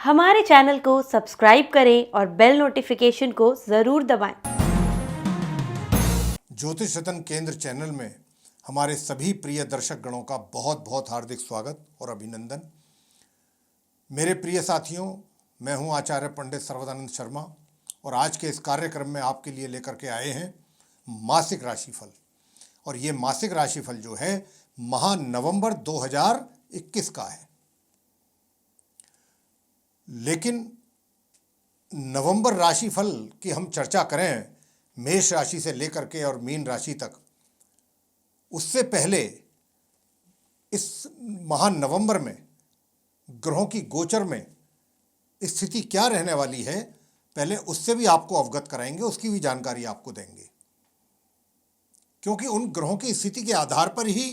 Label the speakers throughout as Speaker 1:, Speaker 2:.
Speaker 1: हमारे चैनल को सब्सक्राइब करें और बेल नोटिफिकेशन को ज़रूर दबाएं।
Speaker 2: ज्योतिष रतन केंद्र चैनल में हमारे सभी प्रिय दर्शक गणों का बहुत बहुत हार्दिक स्वागत और अभिनंदन। मेरे प्रिय साथियों, मैं हूं आचार्य पंडित सर्वदानंद शर्मा और आज के इस कार्यक्रम में आपके लिए लेकर के आए हैं मासिक राशिफल। और ये मासिक राशिफल जो है माह नवंबर 2021 का है। लेकिन नवंबर राशिफल की हम चर्चा करें मेष राशि से लेकर के और मीन राशि तक, उससे पहले इस माह नवंबर में ग्रहों की गोचर में स्थिति क्या रहने वाली है, पहले उससे भी आपको अवगत कराएंगे, उसकी भी जानकारी आपको देंगे। क्योंकि उन ग्रहों की स्थिति के आधार पर ही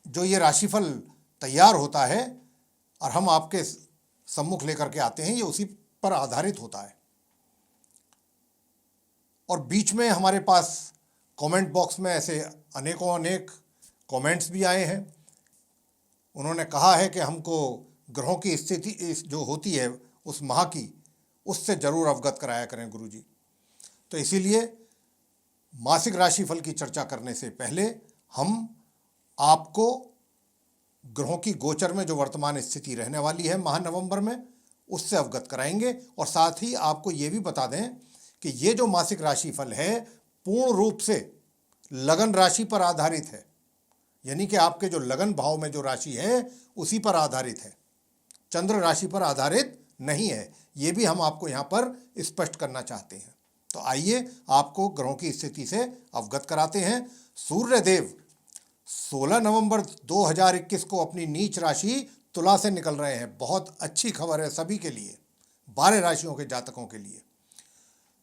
Speaker 2: जो ये राशिफल तैयार होता है और हम आपके सम्मुख लेकर के आते हैं, ये उसी पर आधारित होता है। और बीच में हमारे पास कमेंट बॉक्स में ऐसे अनेक कमेंट्स भी आए हैं। उन्होंने कहा है कि हमको ग्रहों की स्थिति जो होती है उस माह की, उससे ज़रूर अवगत कराया करें गुरुजी। तो इसीलिए मासिक राशिफल की चर्चा करने से पहले हम आपको ग्रहों की गोचर में जो वर्तमान स्थिति रहने वाली है माह नवंबर में, उससे अवगत कराएंगे। और साथ ही आपको ये भी बता दें कि ये जो मासिक राशिफल है पूर्ण रूप से लगन राशि पर आधारित है, यानी कि आपके जो लगन भाव में जो राशि है उसी पर आधारित है, चंद्र राशि पर आधारित नहीं है। ये भी हम आपको यहाँ पर स्पष्ट करना चाहते हैं। तो आइए आपको ग्रहों की स्थिति से अवगत कराते हैं। सूर्यदेव 16 नवंबर 2021 को अपनी नीच राशि तुला से निकल रहे हैं। बहुत अच्छी खबर है सभी के लिए, 12 राशियों के जातकों के लिए।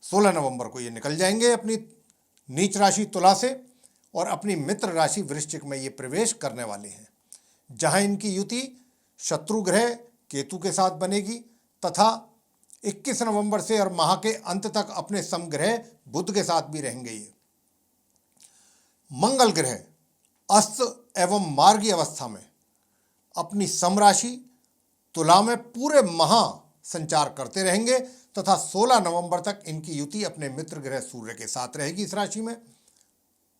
Speaker 2: 16 नवंबर को ये निकल जाएंगे अपनी नीच राशि तुला से और अपनी मित्र राशि वृश्चिक में ये प्रवेश करने वाले हैं, जहां इनकी युति शत्रु ग्रह केतु के साथ बनेगी तथा 21 नवंबर से और माह के अंत तक अपने समग्रह बुध के साथ भी रहेंगे। ये मंगल ग्रह अस्त एवं मार्गी अवस्था में अपनी समराशि तुला में पूरे माह संचार करते रहेंगे तथा 16 नवंबर तक इनकी युति अपने मित्र ग्रह सूर्य के साथ रहेगी इस राशि में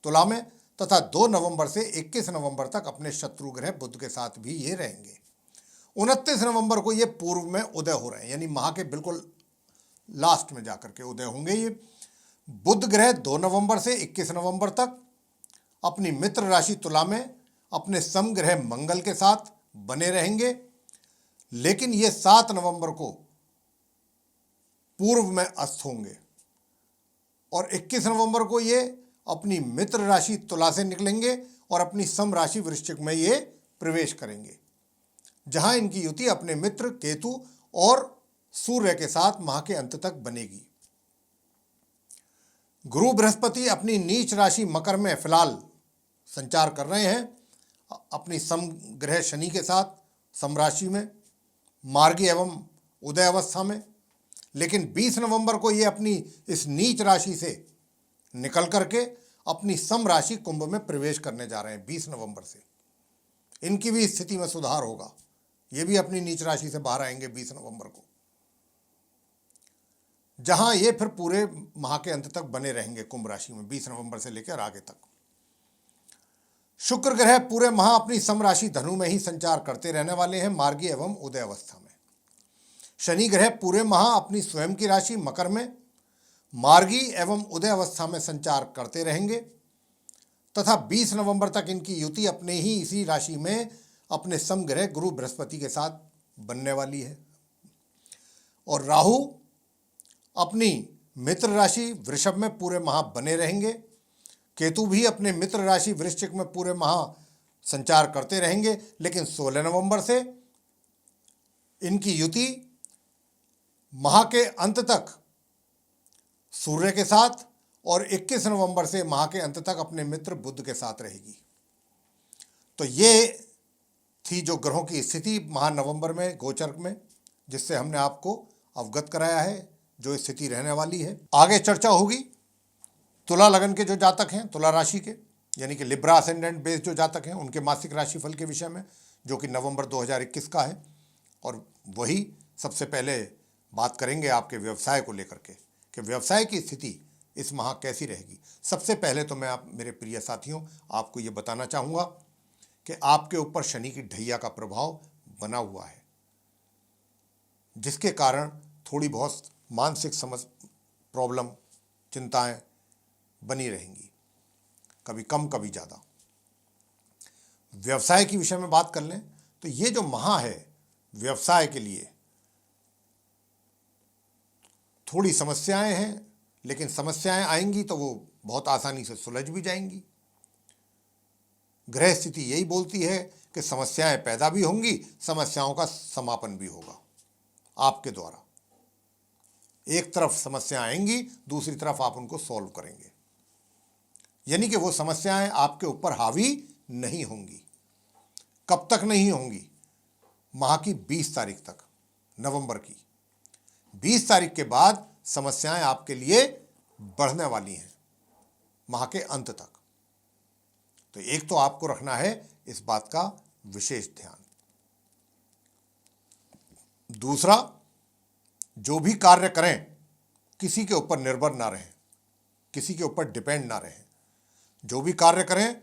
Speaker 2: तुला में, तथा 2 नवंबर से 21 नवंबर तक अपने शत्रु ग्रह बुध के साथ भी ये रहेंगे। 29 नवंबर को ये पूर्व में उदय हो रहे हैं, यानी माह के बिल्कुल लास्ट में जाकर के उदय होंगे। ये बुध ग्रह 2 नवंबर से 21 नवंबर तक अपनी मित्र राशि तुला में अपने समग्रह मंगल के साथ बने रहेंगे, लेकिन ये 7 नवंबर को पूर्व में अस्त होंगे और 21 नवंबर को ये अपनी मित्र राशि तुला से निकलेंगे और अपनी सम राशि वृश्चिक में ये प्रवेश करेंगे, जहां इनकी युति अपने मित्र केतु और सूर्य के साथ माह के अंत तक बनेगी। गुरु बृहस्पति अपनी नीच राशि मकर में फिलहाल संचार कर रहे हैं अपनी समग्रह शनि के साथ समराशि में मार्गी एवं उदय अवस्था में, लेकिन 20 नवंबर को ये अपनी इस नीच राशि से निकल करके अपनी सम राशि कुंभ में प्रवेश करने जा रहे हैं। 20 नवंबर से इनकी भी स्थिति में सुधार होगा, ये भी अपनी नीच राशि से बाहर आएंगे 20 नवंबर को, जहां ये फिर पूरे माह के अंत तक बने रहेंगे कुंभ राशि में 20 नवंबर से लेकर आगे तक। शुक्र ग्रह पूरे माह अपनी सम राशि धनु में ही संचार करते रहने वाले हैं मार्गी एवं उदय अवस्था में। शनि ग्रह पूरे माह अपनी स्वयं की राशि मकर में मार्गी एवं उदय अवस्था में संचार करते रहेंगे तथा 20 नवंबर तक इनकी युति अपने ही इसी राशि में अपने समग्रह गुरु बृहस्पति के साथ बनने वाली है। और राहु अपनी मित्र राशि वृषभ में पूरे माह बने रहेंगे, केतु भी अपने मित्र राशि वृश्चिक में पूरे माह संचार करते रहेंगे, लेकिन 16 नवंबर से इनकी युति माह के अंत तक सूर्य के साथ और 21 नवंबर से माह के अंत तक अपने मित्र बुध के साथ रहेगी। तो ये थी जो ग्रहों की स्थिति माह नवंबर में गोचर में, जिससे हमने आपको अवगत कराया है जो स्थिति रहने वाली है। आगे चर्चा होगी तुला लगन के जो जातक हैं, तुला राशि के, यानी कि लिब्रा असेंडेंट बेस जो जातक हैं, उनके मासिक राशिफल के विषय में, जो कि नवंबर 2021 का है। और वही सबसे पहले बात करेंगे आपके व्यवसाय को लेकर के कि व्यवसाय की स्थिति इस माह कैसी रहेगी। सबसे पहले तो मैं आप मेरे प्रिय साथियों आपको ये बताना चाहूँगा कि आपके ऊपर शनि की ढैया का प्रभाव बना हुआ है, जिसके कारण थोड़ी बहुत मानसिक प्रॉब्लम, चिंताएं बनी रहेंगी, कभी कम कभी ज़्यादा। व्यवसाय के विषय में बात कर लें तो ये जो माह है व्यवसाय के लिए थोड़ी समस्याएं हैं, लेकिन समस्याएं आएंगी तो वो बहुत आसानी से सुलझ भी जाएंगी। ग्रह स्थिति यही बोलती है कि समस्याएं पैदा भी होंगी, समस्याओं का समापन भी होगा आपके द्वारा। एक तरफ समस्याएं आएंगी, दूसरी तरफ आप उनको सॉल्व करेंगे, यानी कि वो समस्याएं आपके ऊपर हावी नहीं होंगी। कब तक नहीं होंगी? माह की 20 तारीख तक, नवंबर की 20 तारीख के बाद समस्याएं आपके लिए बढ़ने वाली हैं माह के अंत तक। तो एक तो आपको रखना है इस बात का विशेष ध्यान। दूसरा, जो भी कार्य करें किसी के ऊपर निर्भर ना रहें, किसी के ऊपर डिपेंड ना रहें। जो भी कार्य करें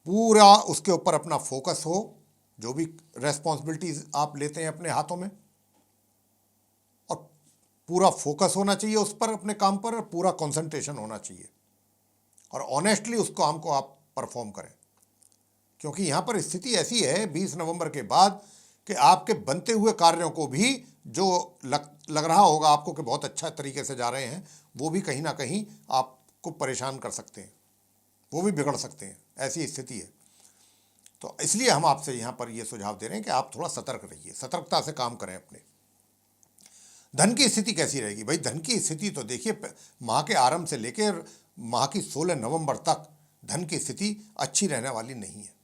Speaker 2: पूरा उसके ऊपर अपना फोकस हो। जो भी रेस्पॉन्सिबिलिटीज आप लेते हैं अपने हाथों में, और पूरा फोकस होना चाहिए उस पर, अपने काम पर, और पूरा कंसंट्रेशन होना चाहिए, और ऑनेस्टली उस काम को आप परफॉर्म करें। क्योंकि यहाँ पर स्थिति ऐसी है 20 नवंबर के बाद कि आपके बनते हुए कार्यों को भी जो लग रहा होगा आपको कि बहुत अच्छा तरीके से जा रहे हैं, वो भी कहीं ना कहीं आपको परेशान कर सकते हैं, वो भी बिगड़ सकते हैं। ऐसी स्थिति है। तो इसलिए हम आपसे यहाँ पर ये सुझाव दे रहे हैं कि आप थोड़ा सतर्क रहिए, सतर्कता से काम करें अपने। धन की स्थिति कैसी रहेगी? भाई धन की स्थिति तो देखिए, माह के आरंभ से लेकर माह की 16 नवंबर तक धन की स्थिति अच्छी रहने वाली नहीं है।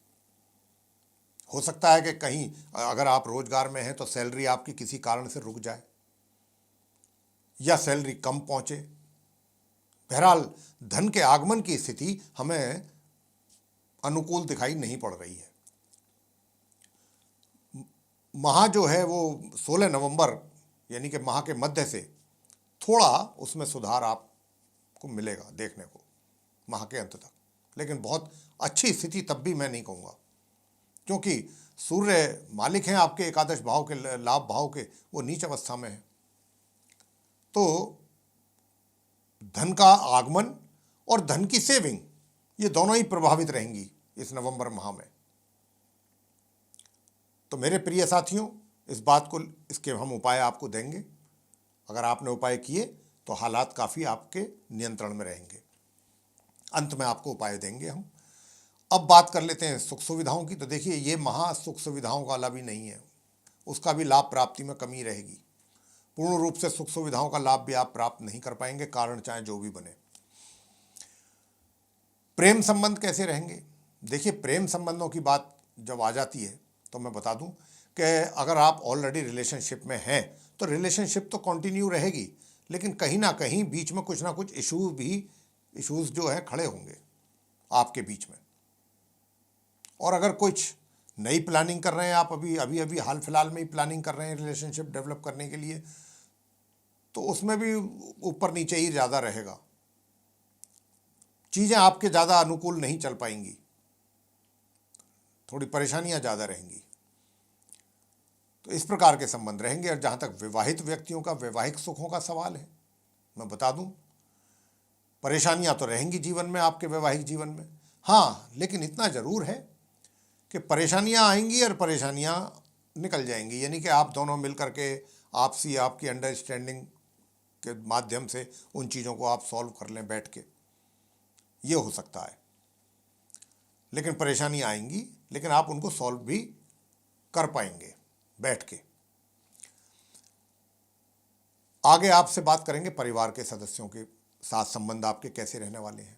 Speaker 2: हो सकता है कि कहीं अगर आप रोजगार में हैं तो सैलरी आपकी किसी कारण से रुक जाए या सैलरी कम पहुंचे। बहरहाल धन के आगमन की स्थिति हमें अनुकूल दिखाई नहीं पड़ रही है। माह जो है वो 16 नवंबर यानी कि माह के मध्य से थोड़ा उसमें सुधार आपको मिलेगा देखने को माह के अंत तक, लेकिन बहुत अच्छी स्थिति तब भी मैं नहीं कहूँगा, क्योंकि सूर्य मालिक हैं आपके एकादश भाव के, लाभ भाव के, वो नीच अवस्था में है। तो धन का आगमन और धन की सेविंग ये दोनों ही प्रभावित रहेंगी इस नवंबर माह में। तो मेरे प्रिय साथियों, इस बात को, इसके हम उपाय आपको देंगे। अगर आपने उपाय किए तो हालात काफ़ी आपके नियंत्रण में रहेंगे। अंत में आपको उपाय देंगे हम। अब बात कर लेते हैं सुख सुविधाओं की। तो देखिए, ये महा सुख सुविधाओं वाला भी नहीं है, उसका भी लाभ प्राप्ति में कमी रहेगी। पूर्ण रूप से सुख सुविधाओं का लाभ भी आप प्राप्त नहीं कर पाएंगे, कारण चाहे जो भी बने। प्रेम संबंध कैसे रहेंगे? देखिए, प्रेम संबंधों की बात जब आ जाती है तो मैं बता दूं कि अगर आप ऑलरेडी रिलेशनशिप में हैं तो रिलेशनशिप तो कंटिन्यू रहेगी, लेकिन कहीं ना कहीं बीच में कुछ ना कुछ इश्यूज जो है खड़े होंगे आपके बीच में। और अगर कुछ नई प्लानिंग कर रहे हैं आप, अभी हाल फिलहाल में ही प्लानिंग कर रहे हैं रिलेशनशिप डेवलप करने के लिए, तो उसमें भी ऊपर नीचे ही ज़्यादा रहेगा, चीज़ें आपके ज़्यादा अनुकूल नहीं चल पाएंगी, थोड़ी परेशानियां ज़्यादा रहेंगी। तो इस प्रकार के संबंध रहेंगे। और जहाँ तक विवाहित व्यक्तियों का वैवाहिक सुखों का सवाल है, मैं बता दूं, परेशानियां तो रहेंगी जीवन में, आपके वैवाहिक जीवन में। हाँ, लेकिन इतना ज़रूर है कि परेशानियां आएंगी और परेशानियां निकल जाएंगी, यानी कि आप दोनों मिलकर के आपकी अंडरस्टैंडिंग के माध्यम से उन चीज़ों को आप सॉल्व कर लें बैठ के, ये हो सकता है। लेकिन परेशानी आएंगी, लेकिन आप उनको सॉल्व भी कर पाएंगे बैठ के। आगे आपसे बात करेंगे परिवार के सदस्यों के साथ संबंध आपके कैसे रहने वाले हैं।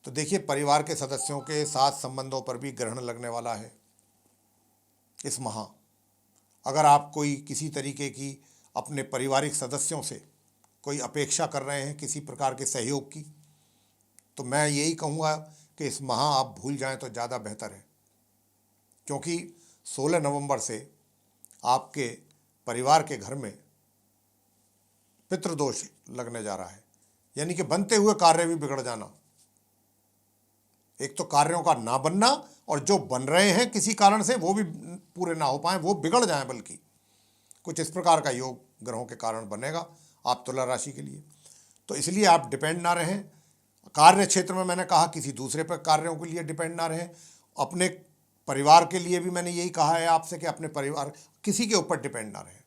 Speaker 2: तो देखिए, परिवार के सदस्यों के साथ संबंधों पर भी ग्रहण लगने वाला है इस माह। अगर आप कोई किसी तरीके की अपने पारिवारिक सदस्यों से कोई अपेक्षा कर रहे हैं किसी प्रकार के सहयोग की, तो मैं यही कहूँगा कि इस माह आप भूल जाएं तो ज़्यादा बेहतर है, क्योंकि 16 नवंबर से आपके परिवार के घर में पितृदोष लगने जा रहा है, यानी कि बनते हुए कार्य भी बिगड़ जाना। एक तो कार्यों का ना बनना, और जो बन रहे हैं किसी कारण से वो भी पूरे ना हो पाए, वो बिगड़ जाएं, बल्कि कुछ इस प्रकार का योग ग्रहों के कारण बनेगा आप तुला राशि के लिए। तो इसलिए आप डिपेंड ना रहें कार्य क्षेत्र में। मैंने कहा किसी दूसरे पर कार्यों के लिए डिपेंड ना रहें। अपने परिवार के लिए भी मैंने यही कहा है आपसे कि अपने परिवार किसी के ऊपर डिपेंड ना रहें।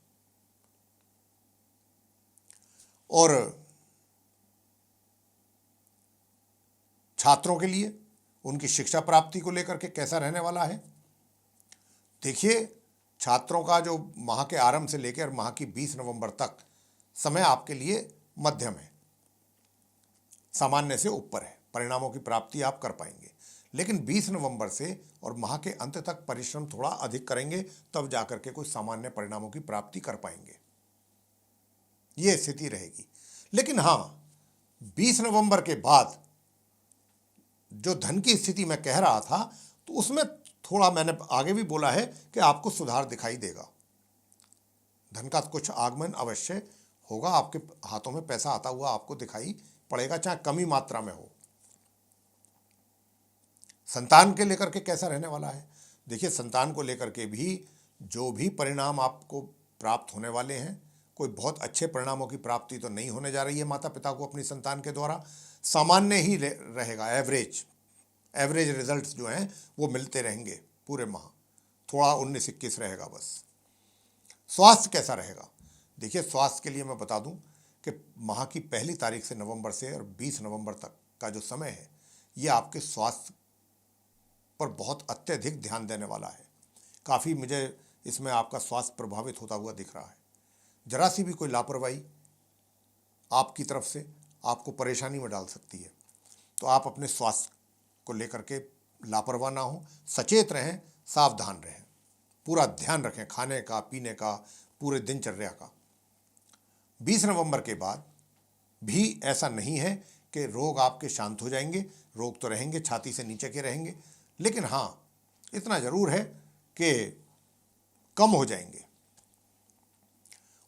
Speaker 2: और छात्रों के लिए उनकी शिक्षा प्राप्ति को लेकर के कैसा रहने वाला है, देखिए छात्रों का जो माह के आरंभ से लेकर माह की 20 नवंबर तक समय आपके लिए मध्यम है, सामान्य से ऊपर है। परिणामों की प्राप्ति आप कर पाएंगे, लेकिन 20 नवंबर से और माह के अंत तक परिश्रम थोड़ा अधिक करेंगे, तब जाकर के कुछ सामान्य परिणामों की प्राप्ति कर पाएंगे, ये स्थिति रहेगी। लेकिन हाँ, 20 नवंबर के बाद जो धन की स्थिति मैं कह रहा था, तो उसमें थोड़ा मैंने आगे भी बोला है कि आपको सुधार दिखाई देगा। धन का कुछ आगमन अवश्य होगा, आपके हाथों में पैसा आता हुआ आपको दिखाई पड़ेगा, चाहे कमी मात्रा में हो। संतान के लेकर के कैसा रहने वाला है, देखिए संतान को लेकर के भी जो भी परिणाम आपको प्राप्त होने वाले हैं, कोई बहुत अच्छे परिणामों की प्राप्ति तो नहीं होने जा रही है माता पिता को अपनी संतान के द्वारा। सामान्य ही रहेगा, एवरेज रिजल्ट्स जो हैं वो मिलते रहेंगे पूरे माह, थोड़ा 19-21 रहेगा बस। स्वास्थ्य कैसा रहेगा, देखिए स्वास्थ्य के लिए मैं बता दूं कि माह की पहली तारीख से नवंबर से और 20 नवंबर तक का जो समय है, ये आपके स्वास्थ्य पर बहुत अत्यधिक ध्यान देने वाला है। काफ़ी मुझे इसमें आपका स्वास्थ्य प्रभावित होता हुआ दिख रहा है। जरा सी भी कोई लापरवाही आपकी तरफ से आपको परेशानी में डाल सकती है, तो आप अपने स्वास्थ्य को लेकर के लापरवाह ना हो, सचेत रहें, सावधान रहें, पूरा ध्यान रखें खाने का, पीने का, पूरे दिनचर्या का। 20 नवंबर के बाद भी ऐसा नहीं है कि रोग आपके शांत हो जाएंगे, रोग तो रहेंगे, छाती से नीचे के रहेंगे, लेकिन हाँ इतना जरूर है कि कम हो जाएंगे।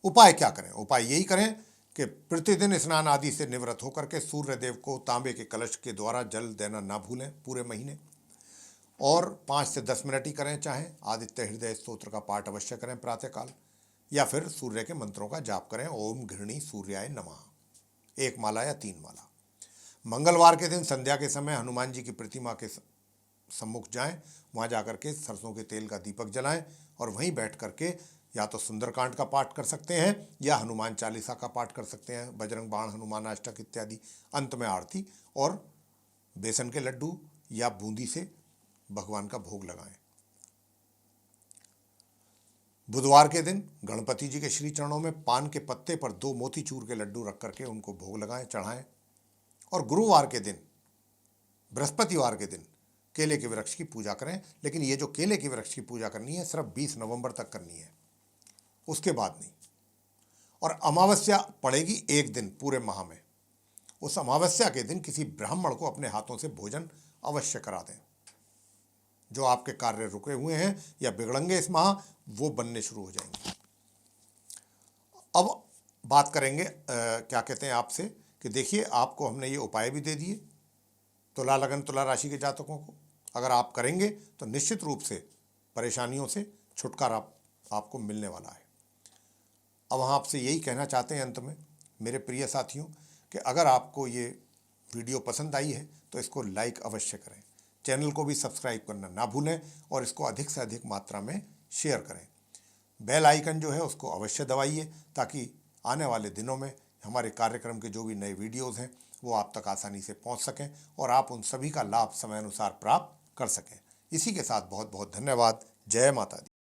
Speaker 2: उपाय क्या करें, उपाय यही करें कि प्रतिदिन स्नान आदि से निवृत्त होकर के सूर्य देव को तांबे के कलश के द्वारा जल देना ना भूलें पूरे महीने, और 5 से 10 मिनट ही करें, चाहे आदित्य हृदय स्तोत्र का पाठ अवश्य करें प्रातःकाल, या फिर सूर्य के मंत्रों का जाप करें, ओम घृणी सूर्याय नमः, 1 माला या 3 माला। मंगलवार के दिन संध्या के समय हनुमान जी की प्रतिमा के सम्मुख जाएं, वहाँ जाकर के सरसों के तेल का दीपक जलाएं, और वहीं बैठ करके या तो सुंदरकांड का पाठ कर सकते हैं या हनुमान चालीसा का पाठ कर सकते हैं, बजरंग बाण, हनुमान अष्टक इत्यादि। अंत में आरती और बेसन के लड्डू या बूंदी से भगवान का भोग लगाएं। बुधवार के दिन गणपति जी के श्री चरणों में पान के पत्ते पर 2 मोतीचूर के लड्डू रख करके उनको भोग लगाएं, चढ़ाएं। और गुरुवार के दिन, बृहस्पतिवार के दिन केले के वृक्ष की पूजा करें, लेकिन ये जो केले के वृक्ष की पूजा करनी है सिर्फ 20 नवंबर तक करनी है, उसके बाद नहीं। और अमावस्या पड़ेगी एक दिन पूरे माह में, उस अमावस्या के दिन किसी ब्राह्मण को अपने हाथों से भोजन अवश्य करा दें। जो आपके कार्य रुके हुए हैं या बिगड़ेंगे इस माह, वो बनने शुरू हो जाएंगे। अब बात करेंगे क्या कहते हैं आपसे कि देखिए आपको हमने ये उपाय भी दे दिए तुला लगन तुला राशि के जातकों को। अगर आप करेंगे तो निश्चित रूप से परेशानियों से छुटकारा आपको मिलने वाला है। अब हम आपसे यही कहना चाहते हैं अंत में मेरे प्रिय साथियों कि अगर आपको ये वीडियो पसंद आई है तो इसको लाइक अवश्य करें, चैनल को भी सब्सक्राइब करना ना भूलें, और इसको अधिक से अधिक मात्रा में शेयर करें। बेल आइकन जो है उसको अवश्य दबाइए, ताकि आने वाले दिनों में हमारे कार्यक्रम के जो भी नए वीडियोज़ हैं वो आप तक आसानी से पहुंच सकें और आप उन सभी का लाभ समय अनुसार प्राप्त कर सकें। इसी के साथ बहुत बहुत धन्यवाद। जय माता दी।